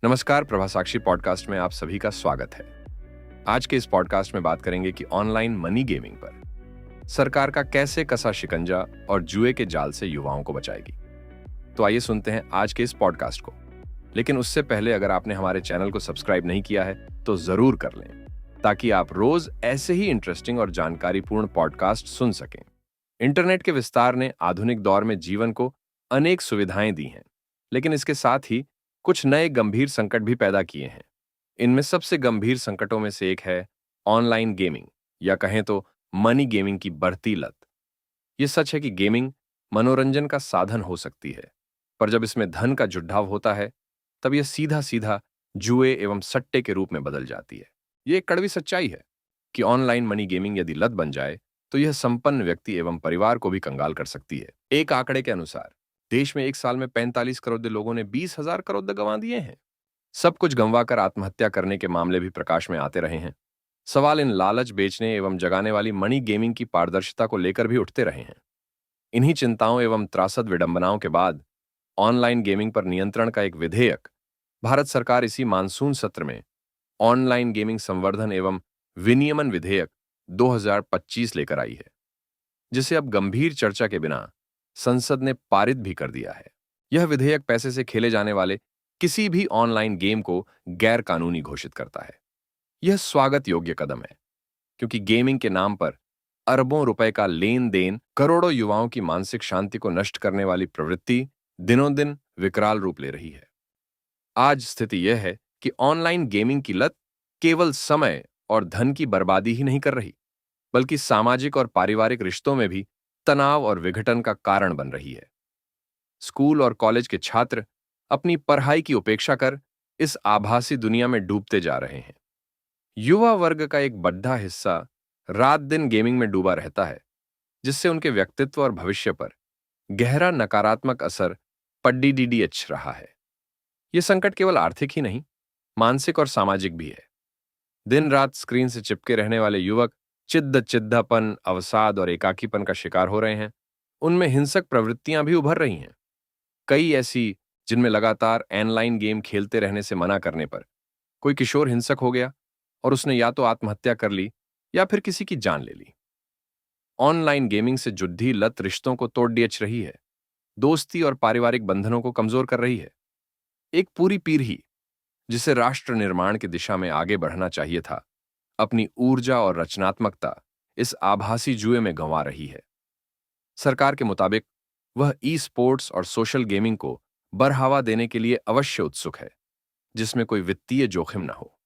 नमस्कार, प्रभा साक्षी पॉडकास्ट में आप सभी का स्वागत है। आज के इस पॉडकास्ट में बात करेंगे कि ऑनलाइन मनी गेमिंग पर सरकार का कैसे कसा शिकंजा और जुए के जाल से युवाओं को बचाएगी। तो आइए सुनते हैं आज के इस पॉडकास्ट को। लेकिन उससे पहले अगर आपने हमारे चैनल को सब्सक्राइब नहीं किया है तो जरूर कर लें, ताकि आप रोज ऐसे ही इंटरेस्टिंग और जानकारीपूर्ण पॉडकास्ट सुन सकें। इंटरनेट के विस्तार ने आधुनिक दौर में जीवन को अनेक सुविधाएं दी हैं, लेकिन इसके साथ ही कुछ नए गंभीर संकट भी पैदा किए हैं। इनमें सबसे गंभीर संकटों में से एक है ऑनलाइन गेमिंग, या कहें तो मनी गेमिंग की बढ़ती लत। ये सच है कि गेमिंग मनोरंजन का साधन हो सकती है, पर जब इसमें धन का जुटाव होता है तब यह सीधा सीधा जुए एवं सट्टे के रूप में बदल जाती है। ये एक कड़वी सच्चाई है कि ऑनलाइन मनी गेमिंग यदि लत बन जाए तो यह संपन्न व्यक्ति एवं परिवार को भी कंगाल कर सकती है। एक आंकड़े के अनुसार देश में एक साल में 45 करोड़ लोगों ने 20,000 करोड़ गंवा दिए हैं। सब कुछ गंवाकर आत्महत्या करने के मामले भी प्रकाश में आते रहे हैं। सवाल इन लालच बेचने एवं जगाने वाली मनी गेमिंग की पारदर्शिता को लेकर भी उठते रहे हैं। इन्हीं चिंताओं एवं त्रासद विडंबनाओं के बाद ऑनलाइन गेमिंग पर नियंत्रण का एक विधेयक भारत सरकार इसी मानसून सत्र में ऑनलाइन गेमिंग संवर्धन एवं विनियमन विधेयक 2025 लेकर आई है, जिसे अब गंभीर चर्चा के बिना संसद ने पारित भी कर दिया है। यह विधेयक पैसे से खेले जाने वाले किसी भी ऑनलाइन गेम को गैर कानूनी घोषित करता है। यह स्वागत योग्य कदम है, क्योंकि गेमिंग के नाम पर अरबों रुपए का लेन देन करोड़ों युवाओं की मानसिक शांति को नष्ट करने वाली प्रवृत्ति दिनों दिन विकराल रूप ले रही है। आज स्थिति यह है कि ऑनलाइन गेमिंग की लत केवल समय और धन की बर्बादी ही नहीं कर रही, बल्कि सामाजिक और पारिवारिक रिश्तों में भी तनाव और विघटन का कारण बन रही है। स्कूल और कॉलेज के छात्र अपनी पढ़ाई की उपेक्षा कर इस आभासी दुनिया में डूबते जा रहे हैं। युवा वर्ग का एक बड़ा हिस्सा रात दिन गेमिंग में डूबा रहता है, जिससे उनके व्यक्तित्व और भविष्य पर गहरा नकारात्मक असर पड़ीडीडीएच रहा है। यह संकट केवल आर्थिक ही नहीं, मानसिक और सामाजिक भी है। दिन रात स्क्रीन से चिपके रहने वाले युवक चिद्दपन, अवसाद और एकाकीपन का शिकार हो रहे हैं। उनमें हिंसक प्रवृत्तियां भी उभर रही हैं, कई ऐसी जिनमें लगातार ऑनलाइन गेम खेलते रहने से मना करने पर कोई किशोर हिंसक हो गया और उसने या तो आत्महत्या कर ली या फिर किसी की जान ले ली। ऑनलाइन गेमिंग से जुड़ी लत रिश्तों को तोड़ डियच रही है, दोस्ती और पारिवारिक बंधनों को कमजोर कर रही है। एक पूरी पीढ़ी जिसे राष्ट्र निर्माण की दिशा में आगे बढ़ना चाहिए था, अपनी ऊर्जा और रचनात्मकता इस आभासी जुए में गंवा रही है। सरकार के मुताबिक वह ई स्पोर्ट्स और सोशल गेमिंग को बढ़ावा देने के लिए अवश्य उत्सुक है, जिसमें कोई वित्तीय जोखिम न हो।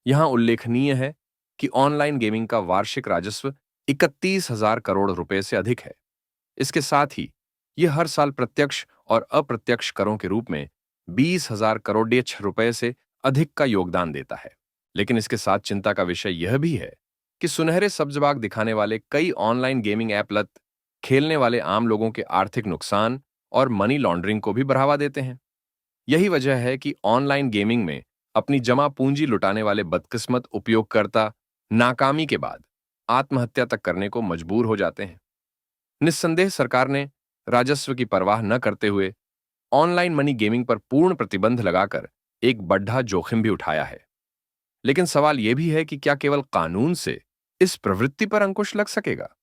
यहां उल्लेखनीय है कि ऑनलाइन गेमिंग का वार्षिक राजस्व 31,000 करोड़ रुपए से अधिक है। इसके साथ ही यह हर साल प्रत्यक्ष और अप्रत्यक्ष करों के रूप में 20,000 करोड़ रुपए से अधिक का योगदान देता है। लेकिन इसके साथ चिंता का विषय यह भी है कि सुनहरे सब्जबाग दिखाने वाले कई ऑनलाइन गेमिंग ऐप लत खेलने वाले आम लोगों के आर्थिक नुकसान और मनी लॉन्ड्रिंग को भी बढ़ावा देते हैं। यही वजह है कि ऑनलाइन गेमिंग में अपनी जमा पूंजी लुटाने वाले बदकिस्मत उपयोगकर्ता नाकामी के बाद आत्महत्या तक करने को मजबूर हो जाते हैं। निस्संदेह सरकार ने राजस्व की परवाह न करते हुए ऑनलाइन मनी गेमिंग पर पूर्ण प्रतिबंध लगाकर एक बड़ा जोखिम भी उठाया है। लेकिन सवाल यह भी है कि क्या केवल कानून से इस प्रवृत्ति पर अंकुश लग सकेगा?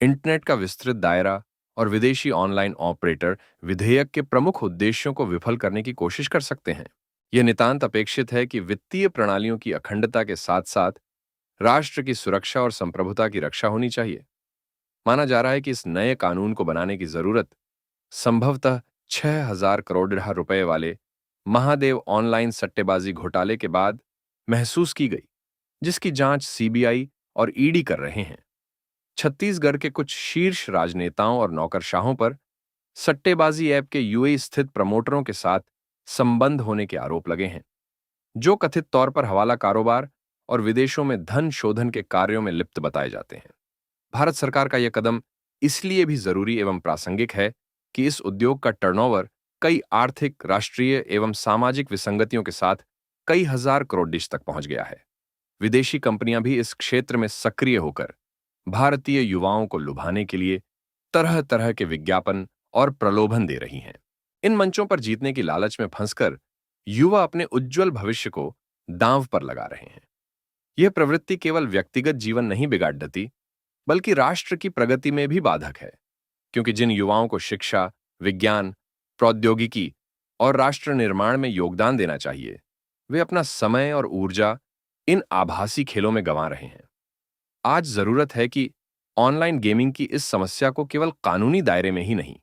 इंटरनेट का विस्तृत दायरा और विदेशी ऑनलाइन ऑपरेटर विधेयक के प्रमुख उद्देश्यों को विफल करने की कोशिश कर सकते हैं। यह नितांत अपेक्षित है कि वित्तीय प्रणालियों की अखंडता के साथ साथ राष्ट्र की सुरक्षा और संप्रभुता की रक्षा होनी चाहिए। माना जा रहा है कि इस नए कानून को बनाने की जरूरत संभवतः 6,000 करोड़ रुपए वाले महादेव ऑनलाइन सट्टेबाजी घोटाले के बाद महसूस की गई, जिसकी जांच सीबीआई और ईडी कर रहे हैं। छत्तीसगढ़ के कुछ शीर्ष राजनेताओं और नौकरशाहों पर सट्टेबाजी ऐप के यूएई स्थित प्रमोटरों के साथ संबंध होने के आरोप लगे हैं, जो कथित तौर पर हवाला कारोबार और विदेशों में धन शोधन के कार्यों में लिप्त बताए जाते हैं। भारत सरकार का यह कदम इसलिए भी जरूरी एवं प्रासंगिक है कि इस उद्योग का टर्नओवर कई आर्थिक, राष्ट्रीय एवं सामाजिक विसंगतियों के साथ कई हजार करोड़ तक पहुंच गया है। विदेशी कंपनियां भी इस क्षेत्र में सक्रिय होकर भारतीय युवाओं को लुभाने के लिए तरह तरह के विज्ञापन और प्रलोभन दे रही हैं। इन मंचों पर जीतने की लालच में फंसकर युवा अपने उज्जवल भविष्य को दांव पर लगा रहे हैं। यह प्रवृत्ति केवल व्यक्तिगत जीवन नहीं बिगाड़ देती, बल्कि राष्ट्र की प्रगति में भी बाधक है, क्योंकि जिन युवाओं को शिक्षा, विज्ञान, प्रौद्योगिकी और राष्ट्र निर्माण में योगदान देना चाहिए, वे अपना समय और ऊर्जा इन आभासी खेलों में गंवा रहे हैं। आज जरूरत है कि ऑनलाइन गेमिंग की इस समस्या को केवल कानूनी दायरे में ही नहीं,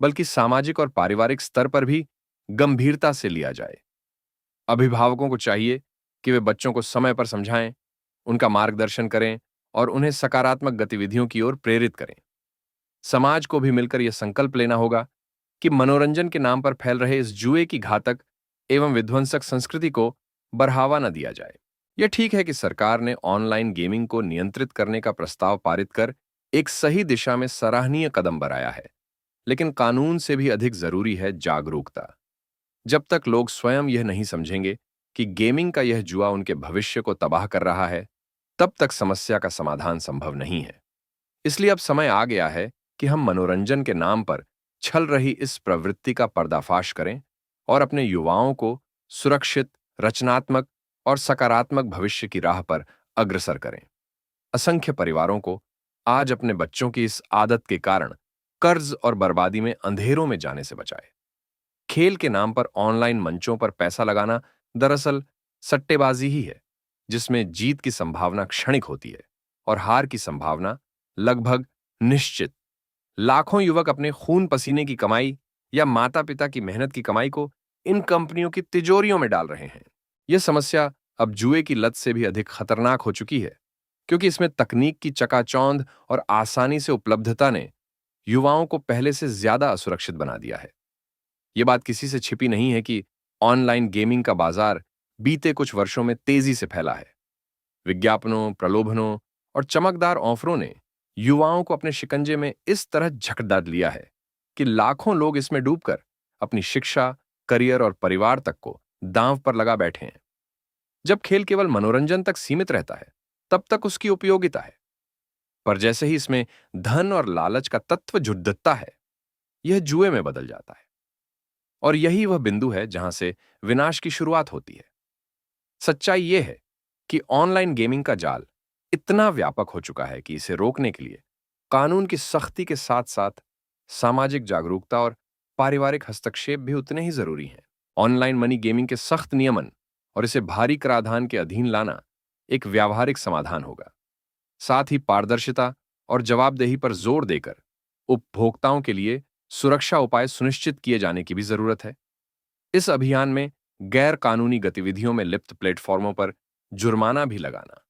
बल्कि सामाजिक और पारिवारिक स्तर पर भी गंभीरता से लिया जाए। अभिभावकों को चाहिए कि वे बच्चों को समय पर समझाएं, उनका मार्गदर्शन करें और उन्हें सकारात्मक गतिविधियों की ओर प्रेरित करें। समाज को भी मिलकर यह संकल्प लेना होगा कि मनोरंजन के नाम पर फैल रहे इस जुए की घातक एवं विध्वंसक संस्कृति को बढ़ावा न दिया जाए। यह ठीक है कि सरकार ने ऑनलाइन गेमिंग को नियंत्रित करने का प्रस्ताव पारित कर एक सही दिशा में सराहनीय कदम बढ़ाया है, लेकिन कानून से भी अधिक जरूरी है जागरूकता। जब तक लोग स्वयं यह नहीं समझेंगे कि गेमिंग का यह जुआ उनके भविष्य को तबाह कर रहा है, तब तक समस्या का समाधान संभव नहीं है। इसलिए अब समय आ गया है कि हम मनोरंजन के नाम पर छल रही इस प्रवृत्ति का पर्दाफाश करें और अपने युवाओं को सुरक्षित, रचनात्मक और सकारात्मक भविष्य की राह पर अग्रसर करें। असंख्य परिवारों को आज अपने बच्चों की इस आदत के कारण कर्ज और बर्बादी में अंधेरों में जाने से बचाए। खेल के नाम पर ऑनलाइन मंचों पर पैसा लगाना दरअसल सट्टेबाजी ही है, जिसमें जीत की संभावना क्षणिक होती है और हार की संभावना लगभग निश्चित। लाखों युवक अपने खून पसीने की कमाई या माता पिता की मेहनत की कमाई को इन कंपनियों की तिजोरियों में डाल रहे हैं। यह समस्या अब जुए की लत से भी अधिक खतरनाक हो चुकी है, क्योंकि इसमें तकनीक की चकाचौंध और आसानी से उपलब्धता ने युवाओं को पहले से ज्यादा असुरक्षित बना दिया है। यह बात किसी से छिपी नहीं है कि ऑनलाइन गेमिंग का बाजार बीते कुछ वर्षों में तेजी से फैला है। विज्ञापनों, प्रलोभनों और चमकदार ऑफरों ने युवाओं को अपने शिकंजे में इस तरह झकझोर लिया है कि लाखों लोग इसमें डूबकर अपनी शिक्षा, करियर और परिवार तक को दांव पर लगा बैठे हैं। जब खेल केवल मनोरंजन तक सीमित रहता है, तब तक उसकी उपयोगिता है, पर जैसे ही इसमें धन और लालच का तत्व जुड़ है, यह जुए में बदल जाता है। और यही वह बिंदु है जहां से विनाश की शुरुआत होती है। सच्चाई यह है कि ऑनलाइन गेमिंग का जाल इतना व्यापक हो चुका है कि इसे रोकने के लिए कानून की सख्ती के साथ साथ सामाजिक जागरूकता और पारिवारिक हस्तक्षेप भी उतने ही जरूरी हैं। ऑनलाइन मनी गेमिंग के सख्त नियमन और इसे भारी कराधान के अधीन लाना एक व्यावहारिक समाधान होगा। साथ ही पारदर्शिता और जवाबदेही पर जोर देकर उपभोक्ताओं के लिए सुरक्षा उपाय सुनिश्चित किए जाने की भी जरूरत है। इस अभियान में गैर कानूनी गतिविधियों में लिप्त प्लेटफॉर्मों पर जुर्माना भी लगाना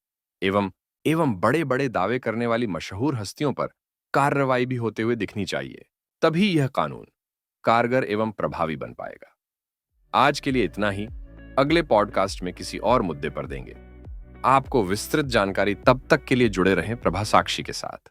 एवं बड़े बड़े दावे करने वाली मशहूर हस्तियों पर कार्रवाई भी होते हुए दिखनी चाहिए। तभी यह कानून कारगर एवं प्रभावी बन पाएगा। आज के लिए इतना ही। अगले पॉडकास्ट में किसी और मुद्दे पर देंगे आपको विस्तृत जानकारी। तब तक के लिए जुड़े रहें प्रभा साक्षी के साथ।